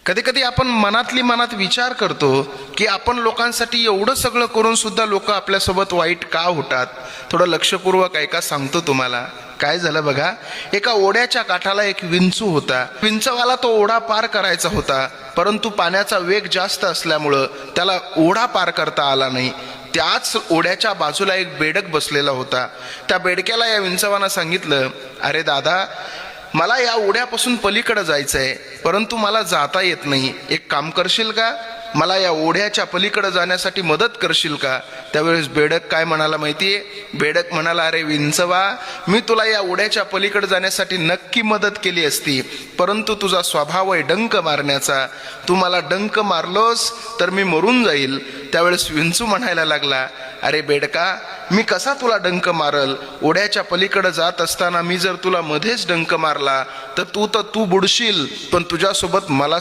कधी कधी आपण मनातली मनात विचार करतो की आपण लोकांसाठी एवढं सगळं करून सुद्धा लोक आपल्यासोबत वाईट का होतात. थोडं लक्षपूर्वक ऐका, सांगतो तुम्हाला. काय झालं बघा, एका ओढ्याच्या काठाला एक विंचू होता. विंचवाला तो ओढा पार करायचा होता, परंतु पाण्याचा वेग जास्त असल्यामुळं त्याला ओढा पार करता आला नाही. त्याच ओढ्याच्या बाजूला एक बेडक बसलेला होता. त्या बेडक्याला या विंचवानं सांगितलं, अरे दादा, मला या ओढ्यापासून पलीकडे जायचं आहे, परंतु मला जाता येत नाही. एक काम करशील का, मला या ओढ्याच्या पलीकडे जाण्यासाठी मदत करशील का. त्यावेळेस बेडक काय म्हणाला माहितीये, बेडक म्हणाला, अरे विंचवा, मी तुला या ओढ्याच्या पलीकडे जाण्यासाठी नक्की मदत केली असती, परंतु तुझा स्वभाव आहे डंक मारण्याचा. तू मला डंक मारलोस तर मी मरून जाईल. त्यावेळेस विंचू म्हणायला लागला, अरे बेडका, मी कसा तुला डंक मारल. ओढ्याच्या पलीकडे जात असताना मी जर तुला मध्येच डंक मारला तर तू बुडशील, पण तुझ्यासोबत मला